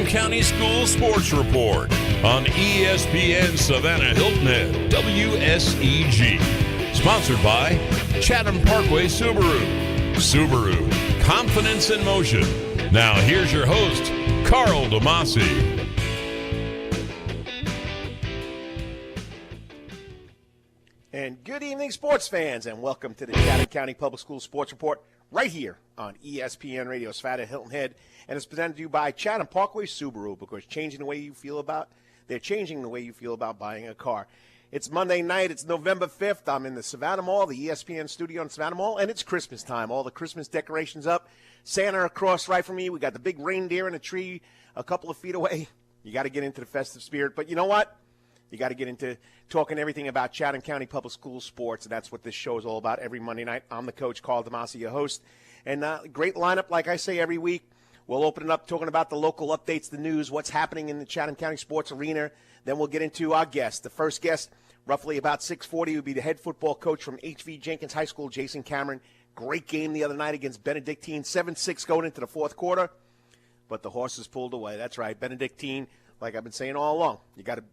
County School Sports Report on ESPN Savannah Hilton Head, WSEG. Sponsored by Chatham Parkway Subaru. Subaru, confidence in motion. Now here's your host, Karl DeMasi. And good evening, sports fans, and welcome to the Chatham County Public Schools Sports Report right here on ESPN Radio, Savannah Hilton Head. And it's presented to you by Chatham Parkway Subaru, because they're changing the way you feel about buying a car. It's Monday night. It's November 5th. I'm in the Savannah Mall, the ESPN studio in Savannah Mall, and it's Christmas time. All the Christmas decorations up. Santa across right from me. We got the big reindeer in a tree a couple of feet away. You got to get into the festive spirit. But you know what? You got to get into talking everything about Chatham County Public Schools sports, and that's what this show is all about every Monday night. I'm the coach, Karl DeMasi, your host. And great lineup, like I say, every week. We'll open it up talking about the local updates, the news, what's happening in the Chatham County sports arena. Then we'll get into our guest. The first guest, roughly about 6:40, would be the head football coach from H.V. Jenkins High School, Jason Cameron. Great game the other night against Benedictine, 7-6 going into the fourth quarter. But the horses pulled away. That's right, Benedictine, like I've been saying all along, you got to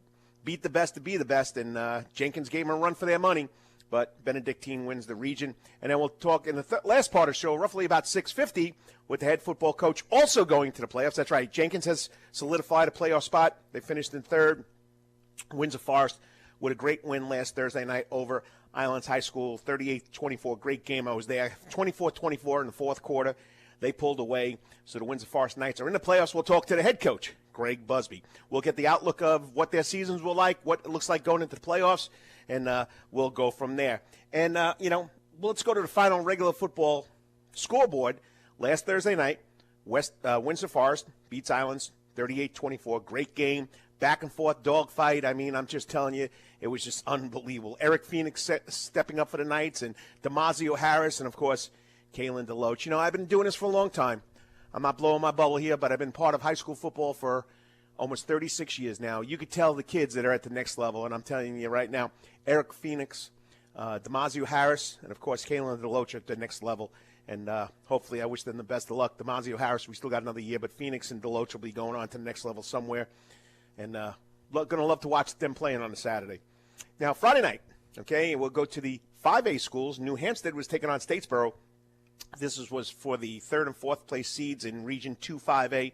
beat the best to be the best, and Jenkins gave them a run for their money, but Benedictine wins the region. And then we'll talk in the last part of the show, roughly about 6:50, with the head football coach also going to the playoffs. That's right, Jenkins has solidified a playoff spot. They finished in third. Windsor Forest with a great win last Thursday night over Islands High School, 38-24. Great game. I was there, 24-24 in the fourth quarter. They pulled away, so the Windsor Forest Knights are in the playoffs. We'll talk to the head coach, Greg Busby. We'll get the outlook of what their seasons were like, what it looks like going into the playoffs, and we'll go from there. And, let's go to the final regular football scoreboard. Last Thursday night, Windsor Forest beats Islands 38-24. Great game, back and forth dogfight. I mean, I'm just telling you, it was just unbelievable. Eric Phoenix stepping up for the Knights, and DeMasi Harris, and, of course, Kaylin DeLoach. I've been doing this for a long time. I'm not blowing my bubble here, but I've been part of high school football for almost 36 years now. You could tell the kids that are at the next level, and I'm telling you right now, Eric Phoenix, DeMasi Harris, and, of course, Kaylin DeLoach are at the next level. And hopefully I wish them the best of luck. DeMasi Harris, we still got another year, but Phoenix and DeLoach will be going on to the next level somewhere. And going to love to watch them playing on a Saturday. Now, Friday night, okay, we'll go to the 5A schools. New Hampstead was taking on Statesboro. This was for the third and fourth place seeds in Region 2 5A.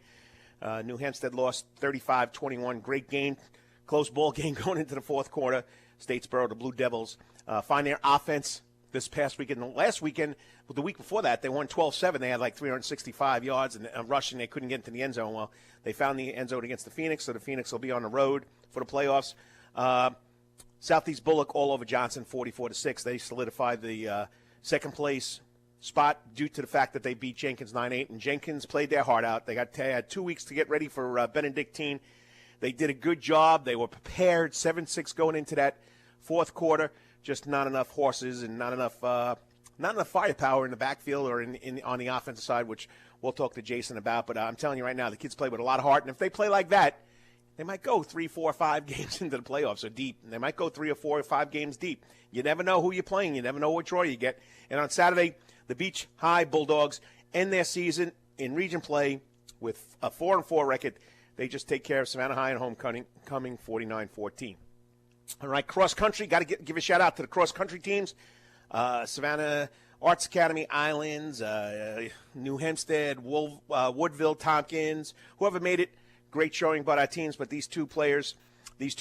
New Hampstead lost 35-21. Great game, close ball game going into the fourth quarter. Statesboro, the Blue Devils, find their offense this past weekend. Last weekend, the week before that, they won 12-7. They had like 365 yards and rushing. They couldn't get into the end zone. Well, they found the end zone against the Phoenix, so the Phoenix will be on the road for the playoffs. Southeast Bullock all over Johnson, 44-6. They solidified the second place spot due to the fact that they beat Jenkins 9-8, and Jenkins played their heart out. They had 2 weeks to get ready for Benedictine. They did a good job. They were prepared, 7-6 going into that fourth quarter. Just not enough horses and not enough firepower in the backfield or on the offensive side, which we'll talk to Jason about. But I'm telling you right now, the kids play with a lot of heart, and if they play like that, they might go 3, 4, 5 games into the playoffs or deep. And they might go 3 or 4 or 5 games deep. You never know who you're playing. You never know what draw you get. And on Saturday, the Beach High Bulldogs end their season in region play with a 4-4 record. They just take care of Savannah High and homecoming, 49-14. All right, cross-country, got to give a shout-out to the cross-country teams. Savannah Arts Academy, Islands, New Hempstead, Woodville, Tompkins, whoever made it, great showing by our teams. But these two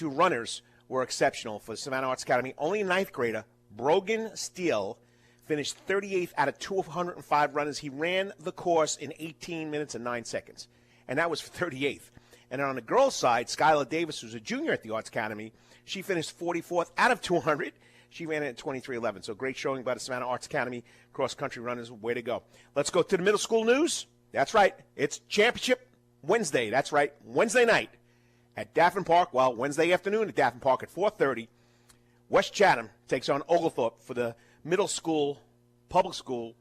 runners were exceptional for Savannah Arts Academy. Only a ninth grader, Brogan Steele, finished 38th out of 205 runners. He ran the course in 18 minutes and 9 seconds, and that was for 38th. And on the girls' side, Skylar Davis, who's a junior at the Arts Academy, she finished 44th out of 200. She ran it at 23:11. So great showing by the Savannah Arts Academy cross-country runners. Way to go. Let's go to the middle school news. That's right. It's Championship Wednesday. That's right. Wednesday night at Daffin Park. Well, Wednesday afternoon at Daffin Park at 4:30. West Chatham takes on Oglethorpe for the middle school, public school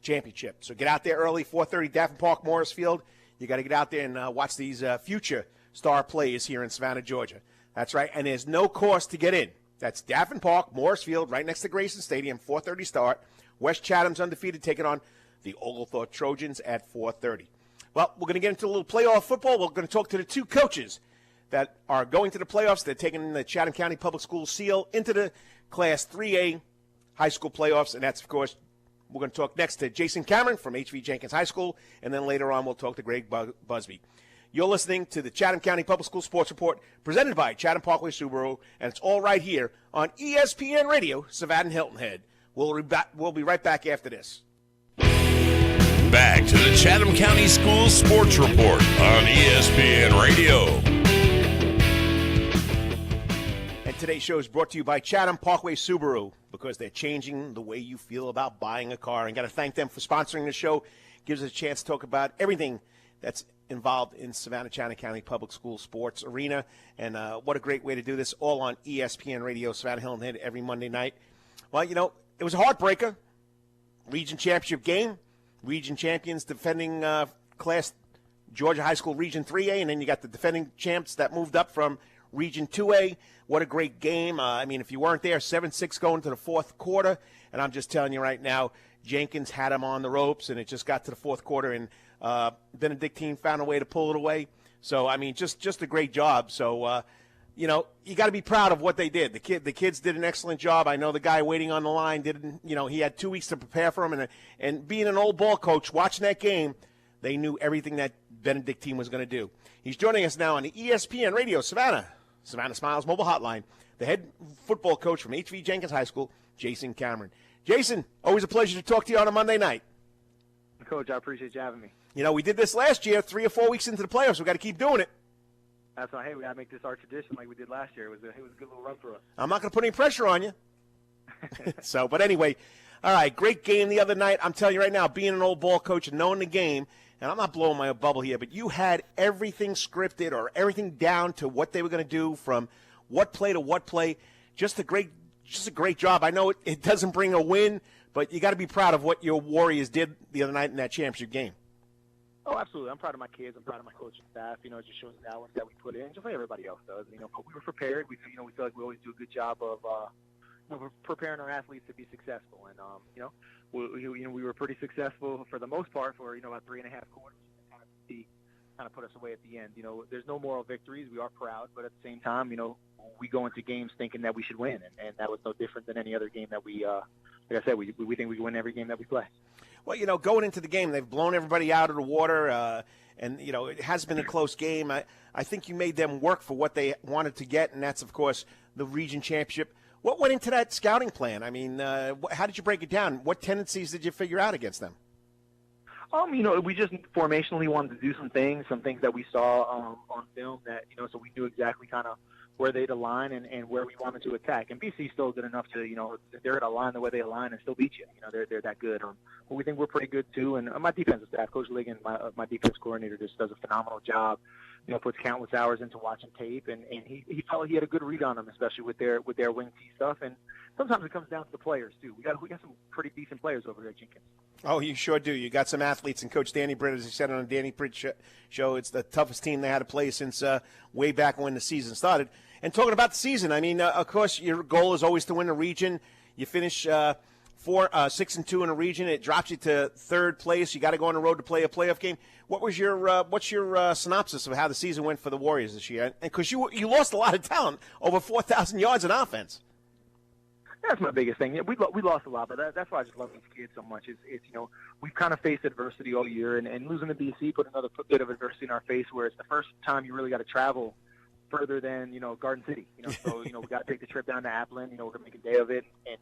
championship. So get out there early, 4:30, Daffin Park, Morris Field. You got to get out there and watch these future star players here in Savannah, Georgia. That's right. And there's no cost to get in. That's Daffin Park, Morris Field, right next to Grayson Stadium, 4:30 start. West Chatham's undefeated, taking on the Oglethorpe Trojans at 4:30. Well, we're going to get into a little playoff football. We're going to talk to the two coaches that are going to the playoffs. They're taking the Chatham County Public Schools seal into the Class 3A high school playoffs, and that's, of course, we're going to talk next to Jason Cameron from HV Jenkins High School, and then later on we'll talk to Greg Busby. You're listening to the Chatham County Public School Sports Report presented by Chatham Parkway Subaru, and it's all right here on ESPN Radio, Savannah Hilton Head. We'll be right back after this. Back to the Chatham County Schools Sports Report on ESPN Radio. And today's show is brought to you by Chatham Parkway Subaru, because they're changing the way you feel about buying a car. And got to thank them for sponsoring the show. Gives us a chance to talk about everything that's involved in Savannah Chatham County Public School sports arena. And what a great way to do this, all on ESPN Radio, Savannah Hilton Head, every Monday night. Well, you know, it was a heartbreaker. Region championship game. Region champions defending Class Georgia High School Region 3A, and then you got the defending champs that moved up from Region 2A. What a great game. I mean, if you weren't there, 7-6 going to the fourth quarter, and I'm just telling you right now, Jenkins had them on the ropes, and it just got to the fourth quarter, and Benedictine found a way to pull it away. So, I mean, just a great job. So, you know, you got to be proud of what they did. The kids did an excellent job. I know the guy waiting on the line didn't. You know, he had 2 weeks to prepare for him, and being an old ball coach, watching that game, they knew everything that Benedictine was going to do. He's joining us now on the ESPN Radio Savannah Smiles mobile hotline. The head football coach from HV Jenkins High School, Jason Cameron. Jason, always a pleasure to talk to you on a Monday night. Coach, I appreciate you having me. You know, we did this last year, 3 or 4 weeks into the playoffs. We got to keep doing it. That's why, hey, we got to make this our tradition like we did last year. It was a good little run for us. I'm not going to put any pressure on you. But anyway, all right, great game the other night. I'm telling you right now, being an old ball coach and knowing the game, and I'm not blowing my bubble here, but you had everything scripted or everything down to what they were going to do from what play to what play. Just a great job. I know it doesn't bring a win, but you got to be proud of what your Warriors did the other night in that championship game. Oh, absolutely. I'm proud of my kids. I'm proud of my coaching staff. You know, it just shows the hours that we put in, just like everybody else does. You know, but we were prepared. We feel like we always do a good job of preparing our athletes to be successful. And we were pretty successful for the most part for about 3.5 quarters. Kind of put us away at the end. You know, there's no moral victories. We are proud, but at the same time, we go into games thinking that we should win, and that was no different than any other game that we. Like I said, we think we can win every game that we play. Well, going into the game, they've blown everybody out of the water, and, it has been a close game. I think you made them work for what they wanted to get, and that's, of course, the region championship. What went into that scouting plan? I mean, how did you break it down? What tendencies did you figure out against them? We just formationally wanted to do some things that we saw on film that, so we knew exactly kind of where they'd align and where we wanted to attack. And BC's still good enough to, if they're at a line the way they align and still beat you. They're that good. But we think we're pretty good too. And my defensive staff, Coach Ligon, my defense coordinator, just does a phenomenal job. Puts countless hours into watching tape, and he felt he had a good read on them, especially with their wing T stuff. And sometimes it comes down to the players too. We got some pretty decent players over here at Jenkins. Oh, you sure do. You got some athletes, and Coach Danny Britt, as he said on the Danny Britt show, it's the toughest team they had to play since way back when the season started. And talking about the season, I mean, of course, your goal is always to win a region. You finish 6-2 in a region, it drops you to third place. You got to go on the road to play a playoff game. What's your synopsis of how the season went for the Warriors this year? Because you lost a lot of talent, over 4,000 yards in offense. That's my biggest thing. We lost a lot, but that's why I just love these kids so much. It's we've kind of faced adversity all year, and losing to BC put another bit of adversity in our face, where it's the first time you really got to travel further than Garden City. So we got to take the trip down to Applin. We're gonna make a day of it, and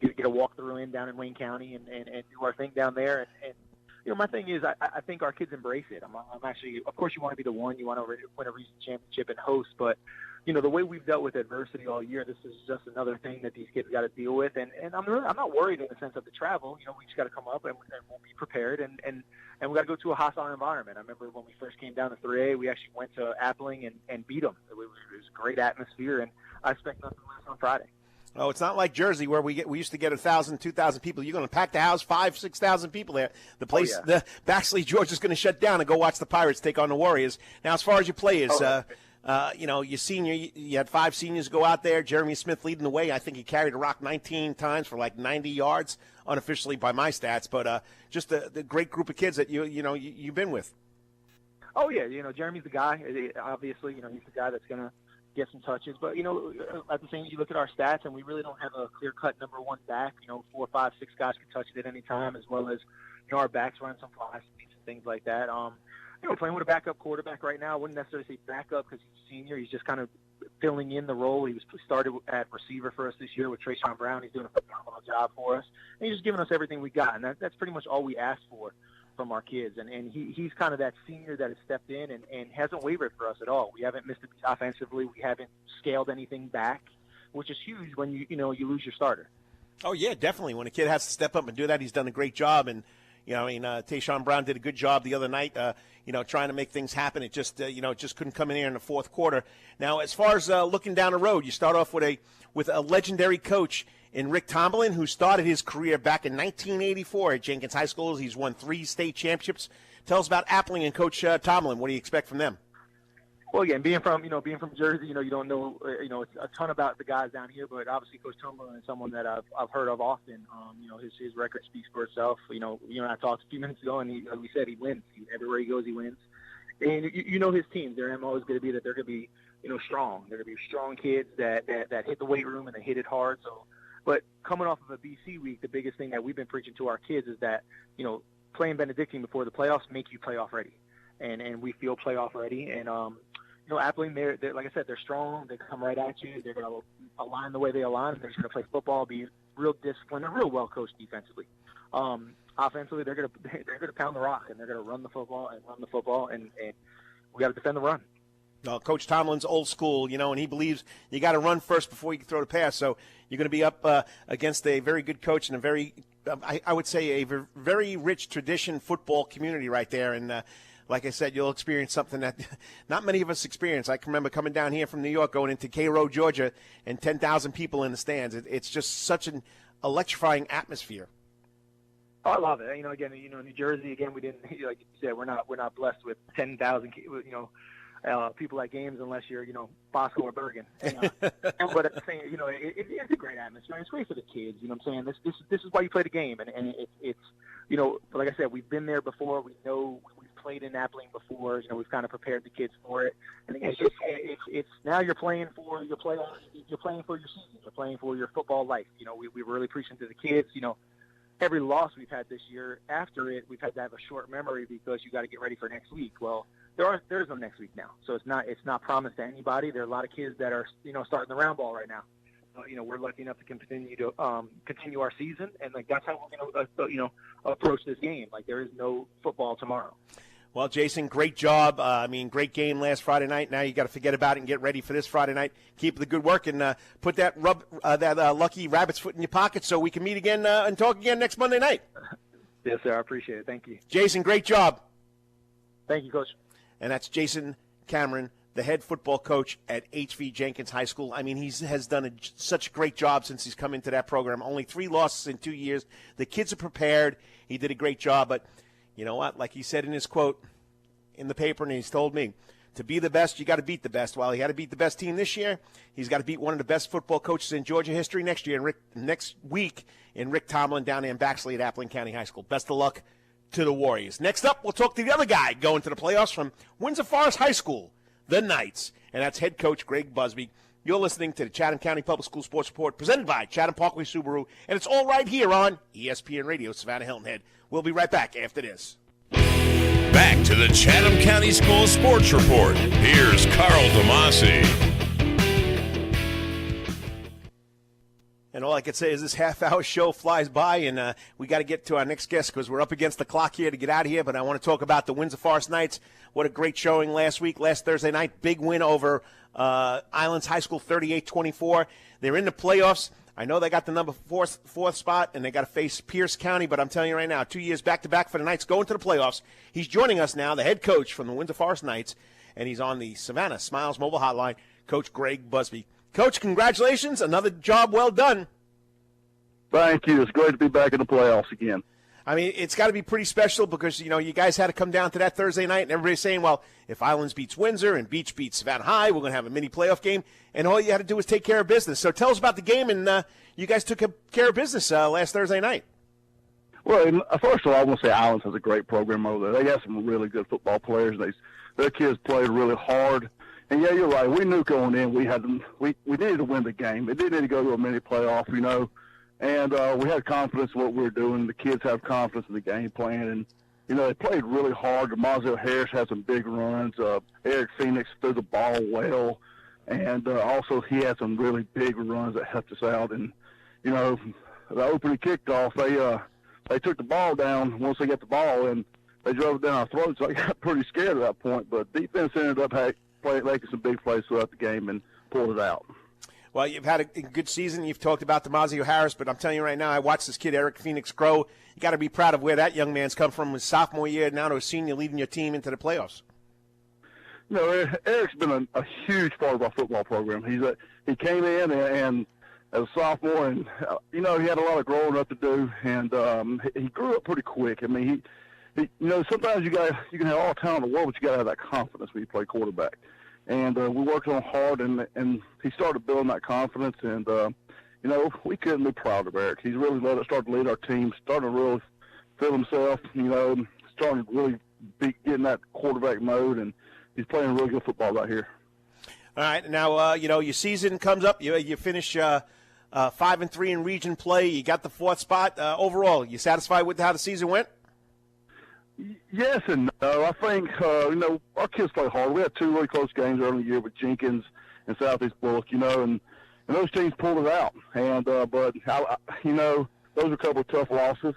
get a walk through down in Wayne County and do our thing down there. And my thing is, I think our kids embrace it. I'm actually, of course, you want to be the one, you want to win a region championship and host, but the way we've dealt with adversity all year, this is just another thing that these kids got to deal with. And I'm not worried in the sense of the travel. We just got to come up and we'll be prepared, and we got to go to a hostile environment. I remember when we first came down to 3A, we actually went to Appling and beat them. It was a great atmosphere, and I expect nothing less on Friday. Oh, it's not like Jersey where we used to get 1,000, 2,000 people. You're going to pack the house, 5,000, 6,000 people there. The place, the Baxley George is going to shut down and go watch the Pirates take on the Warriors. Now, as far as your players, you had 5 seniors go out there. Jeremy Smith leading the way. I think he carried a rock 19 times for like 90 yards, unofficially by my stats. But just the great group of kids that you've been with. Oh yeah, Jeremy's the guy. Obviously, he's the guy that's gonna get some touches. But at the same, you look at our stats, and we really don't have a clear-cut number one back. 4, 5, 6 guys can touch it at any time, as well as our backs run some fly speeds and things like that. Playing with a backup quarterback right now. I wouldn't necessarily say backup because he's a senior. He's just kind of filling in the role. He started at receiver for us this year with Trayshawn Brown. He's doing a phenomenal job for us. And he's just giving us everything we got, and that's pretty much all we asked for from our kids. And he's kind of that senior that has stepped in and hasn't wavered for us at all. We haven't missed a beat offensively. We haven't scaled anything back, which is huge when you lose your starter. Oh, yeah, definitely. When a kid has to step up and do that, he's done a great job. And Tayshawn Brown did a good job the other night, trying to make things happen. It just, just couldn't come in here in the fourth quarter. Now, as far as looking down the road, you start off with a legendary coach in Rick Tomlin, who started his career back in 1984 at Jenkins High School. He's won 3 state championships. Tell us about Appling and Coach Tomlin. What do you expect from them? Well, again, being from Jersey, you don't know, a ton about the guys down here, but obviously Coach Tomlin is someone that I've heard of often. His record speaks for itself. I talked a few minutes ago, and like we said, he wins. Everywhere he goes, he wins. And his teams, their MO is going to be that they're going to be, strong. They're going to be strong kids that hit the weight room and they hit it hard. So, but coming off of a BC week, the biggest thing that we've been preaching to our kids is that, playing Benedictine before the playoffs make you playoff ready. And we feel playoff ready. And, Appling, they're like I said, they're strong. They come right at you. They're going to align the way they align. They're just going to play football, be real disciplined, and real well coached defensively. Offensively, they're going to pound the rock, and they're going to run the football, and we got to defend the run. Well, Coach Tomlin's old school, and he believes you got to run first before you can throw the pass. So you're going to be up against a very good coach and a very, I would say, a very rich tradition football community right there. And like I said, you'll experience something that not many of us experience. I can remember coming down here from New York, going into Cairo, Georgia, and 10,000 people in the stands. It's just such an electrifying atmosphere. Oh, I love it. Again, New Jersey, again, we didn't, like you said, we're not blessed with 10,000, people at games unless you're, Bosco or Bergen. And, but at the same, it's a great atmosphere. It's great for the kids. You know what I'm saying? This is why you play the game, and it's like I said, we've been there before. We know we've played in Appling before. We've kind of prepared the kids for it. And it's now you're playing for your playoffs. You're playing for your season. You're playing for your football life. We were really preaching to the kids. Every loss we've had this year, after it, we've had to have a short memory because you got to get ready for next week. Well, there is no next week now, so it's not promised to anybody. There are a lot of kids that are starting the round ball right now. We're lucky enough to continue our season, and that's how we're going to approach this game. There is no football tomorrow. Well, Jason, great job. Great game last Friday night. Now you got to forget about it and get ready for this Friday night. Keep the good work and put that lucky rabbit's foot in your pocket so we can meet again and talk again next Monday night. Yes, sir. I appreciate it. Thank you. Jason, great job. Thank you, Coach. And that's Jason Cameron, the head football coach at HV Jenkins High School. He has done such a great job since he's come into that program. Only 3 losses in 2 years. The kids are prepared. He did a great job, but you know what? Like he said in his quote in the paper, and he's told me, to be the best, you got to beat the best. While he had to beat the best team this year, he's got to beat one of the best football coaches in Georgia history next week in Rick Tomlin down there in Baxley at Appling County High School. Best of luck to the Warriors. Next up, we'll talk to the other guy going to the playoffs from Windsor Forest High School, the Knights, and that's head coach Greg Busby. You're listening to the Chatham County Public School Sports Report presented by Chatham Parkway Subaru, and it's all right here on ESPN Radio, Savannah Hilton Head. We'll be right back after this. Back to the Chatham County School Sports Report. Here's Karl DeMasi. And all I can say is this half-hour show flies by, and we got to get to our next guest because we're up against the clock here to get out of here. But I want to talk about the Windsor Forest Knights. What a great showing last Thursday night. Big win over Islands High School, 38-24. They're in the playoffs. I know they got the number fourth spot, and they got to face Pierce County. But I'm telling you right now, 2 years back-to-back for the Knights going to the playoffs. He's joining us now, the head coach from the Windsor Forest Knights, and he's on the Savannah Smiles mobile hotline, Coach Greg Busby. Coach, congratulations. Another job well done. Thank you. It's great to be back in the playoffs again. I mean, it's got to be pretty special because, you guys had to come down to that Thursday night, and everybody's saying, well, if Islands beats Windsor and Beach beats Savannah High, we're going to have a mini playoff game, and all you had to do was take care of business. So tell us about the game, and you guys took care of business last Thursday night. Well, first of all, I want to say Islands has a great program over there. They got some really good football players. Their kids played really hard. And, yeah, you're right. We knew going in we needed to win the game. It didn't need to go to a mini playoff, And we had confidence in what we were doing. The kids have confidence in the game plan. And, they played really hard. DeMasi Harris had some big runs. Eric Phoenix threw the ball well. And also he had some really big runs that helped us out. And, the opening kickoff, they took the ball down once they got the ball, and they drove it down our throats. So I got pretty scared at that point. But defense ended up making some big plays throughout the game and pulled it out. Well, you've had a good season. You've talked about DeMasi Harris, but I'm telling you right now, I watched this kid, Eric Phoenix, grow. You got to be proud of where that young man's come from his sophomore year now to a senior, leading your team into the playoffs. Eric's been a huge part of our football program. He came in and as a sophomore, and he had a lot of growing up to do, and he grew up pretty quick. I mean, he sometimes you can have all the talent in the world, but you got to have that confidence when you play quarterback. And we worked on hard, and he started building that confidence. And we couldn't be proud of Eric. He's really started to lead our team, starting to really feel himself. Starting to really get in that quarterback mode, and he's playing really good football right here. All right, now your season comes up. You finish 5-3 in region play. You got the 4th spot overall. You satisfied with how the season went? Yes and no. I think our kids play hard. We had 2 really close games early in the year with Jenkins and Southeast Bullock. And those teams pulled it out. And but those are a couple of tough losses.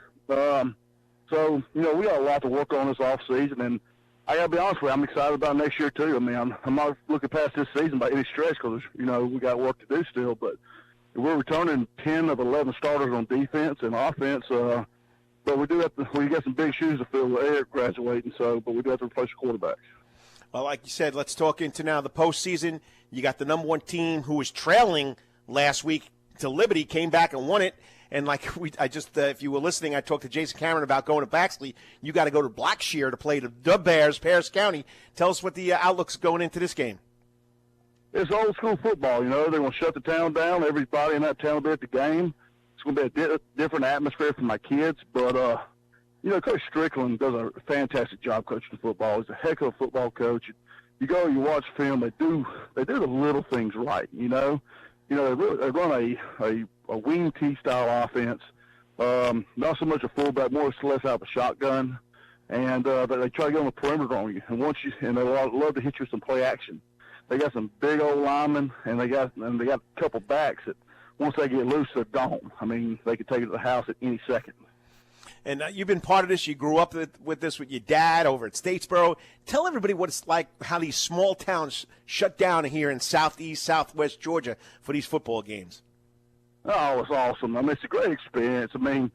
So we got a lot to work on this off season, and I got to be honest with you, I'm excited about next year too. I mean, I'm not looking past this season by any stretch because we got work to do still, but we're returning 10 of 11 starters on defense and offense. But we got some big shoes to fill with Eric graduating, but we do have to replace the quarterbacks. Well, like you said, let's talk into now the postseason. You got the number 1 team who was trailing last week to Liberty, came back and won it. And if you were listening, I talked to Jason Cameron about going to Baxley. You got to go to Blackshear to play the Bears, Paris County. Tell us what the outlook's going into this game. It's old school football. They're going to shut the town down. Everybody in that town will be at the game. It's going to be a different atmosphere for my kids. But, Coach Strickland does a fantastic job coaching football. He's a heck of a football coach. You go, you watch film, they do the little things right, they run a wing T style offense. Not so much a fullback, more or less out of a shotgun. And they try to get on the perimeter on you. And they love to hit you with some play action. They got some big old linemen, and they got a couple backs that once they get loose, they're gone. I mean, they could take it to the house at any second. And you've been part of this. You grew up with this with your dad over at Statesboro. Tell everybody what it's like, how these small towns shut down here in southeast, southwest Georgia for these football games. Oh, it's awesome. I mean, it's a great experience. I mean,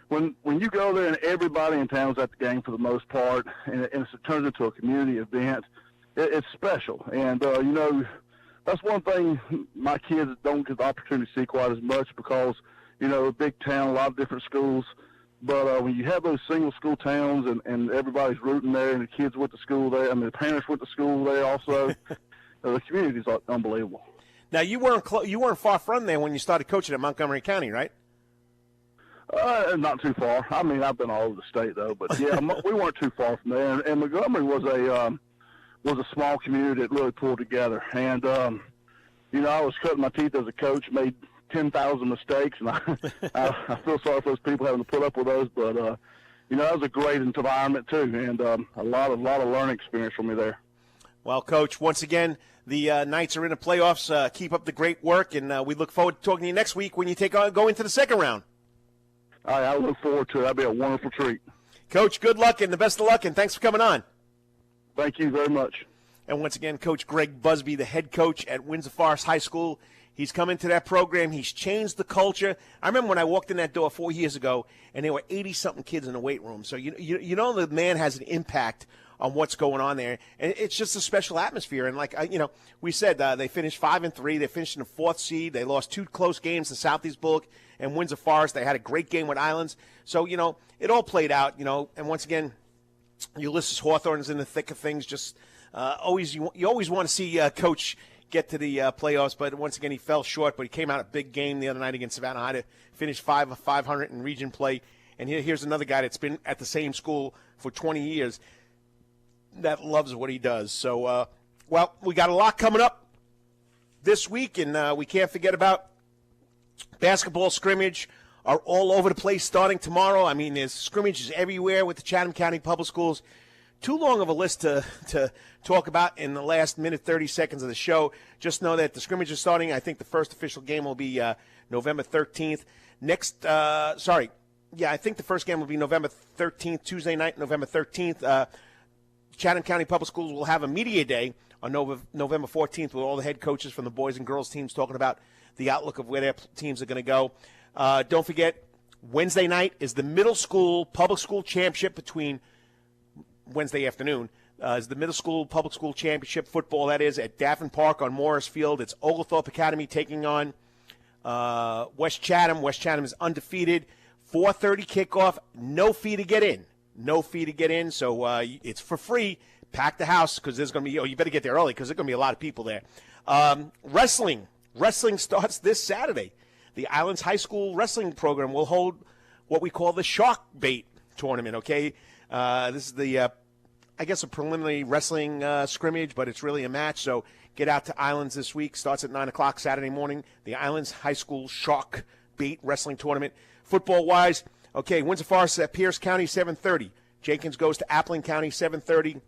when you go there and everybody in town's at the game for the most part, and it turns into a community event, it's special. And, that's one thing my kids don't get the opportunity to see quite as much because, a big town, a lot of different schools. But when you have those single school towns and everybody's rooting there and the kids went to school there, I mean, the parents went to school there also, the community's unbelievable. Now, you weren't far from there when you started coaching at Montgomery County, right? Not too far. I mean, I've been all over the state, though. But, yeah, we weren't too far from there. And Montgomery was a small community that really pulled together. And, I was cutting my teeth as a coach, made 10,000 mistakes, and I feel sorry for those people having to put up with those. But, that was a great environment, too, and a lot of learning experience for me there. Well, Coach, once again, the Knights are in the playoffs. Keep up the great work, and we look forward to talking to you next week when you go into the second round. All right, I look forward to it. That'll be a wonderful treat. Coach, good luck and the best of luck, and thanks for coming on. Thank you very much. And once again, Coach Greg Busby, the head coach at Windsor Forest High School. He's come into that program. He's changed the culture. I remember when I walked in that door 4 years ago, and there were 80-something kids in the weight room. So, the man has an impact on what's going on there. And it's just a special atmosphere. And like, we said, they finished 5-3. They finished in the 4th seed. They lost 2 close games to Southeast Bullock and Windsor Forest. They had a great game with Islands. So, it all played out, and once again, Ulysses Hawthorne's in the thick of things. Just you always want to see Coach get to the playoffs, but once again, he fell short. But he came out a big game the other night against Savannah High to finish 5 of 500 in region play. And here's another guy that's been at the same school for 20 years that loves what he does. So, we got a lot coming up this week, and we can't forget about basketball scrimmage are all over the place starting tomorrow. I mean, there's scrimmages everywhere with the Chatham County Public Schools. Too long of a list to talk about in the last minute, 30 seconds of the show. Just know that the scrimmage is starting. I think the first official game will be November 13th. I think the first game will be November 13th, Tuesday night, November 13th. Chatham County Public Schools will have a media day on November 14th with all the head coaches from the boys and girls teams talking about the outlook of where their teams are going to go. Don't forget, Wednesday night is the middle school public school championship between Wednesday afternoon. Is the middle school public school championship football, that is, at Daffin Park on Morris Field. It's Oglethorpe Academy taking on West Chatham. West Chatham is undefeated. 4:30 kickoff. No fee to get in. So it's for free. Pack the house because there's going to be, you better get there early because there's going to be a lot of people there. Wrestling starts this Saturday. The Islands High School Wrestling Program will hold what we call the Shark Bait Tournament, okay? This is a preliminary wrestling scrimmage, but it's really a match. So get out to Islands this week. Starts at 9 o'clock Saturday morning. The Islands High School Shark Bait Wrestling Tournament. Football-wise, okay, Windsor Forest at Pierce County, 7:30. Jenkins goes to Appling County, 7:30.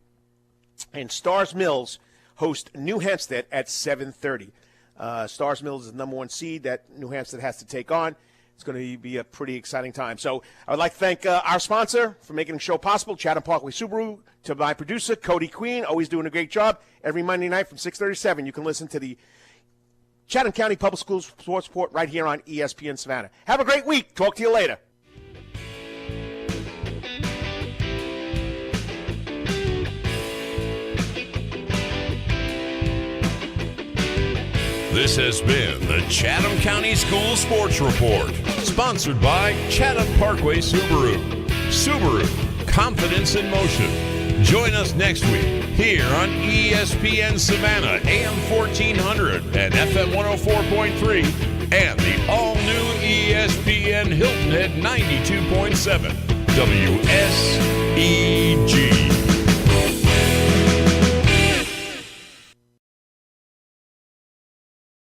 And Stars Mills host New Hampstead at 7:30. Stars Mills is the number 1 seed that New Hampstead has to take on. It's going to be a pretty exciting time. So I would like to thank our sponsor for making the show possible, Chatham Parkway Subaru, to my producer, Cody Queen, always doing a great job. Every Monday night from 6:30 to 7, you can listen to the Chatham County Public Schools Sports Report right here on ESPN Savannah. Have a great week. Talk to you later. This has been the Chatham County School Sports Report, sponsored by Chatham Parkway Subaru. Subaru, confidence in motion. Join us next week here on ESPN Savannah, AM 1400 and FM 104.3, and the all-new ESPN Hilton Head 92.7, WSEG.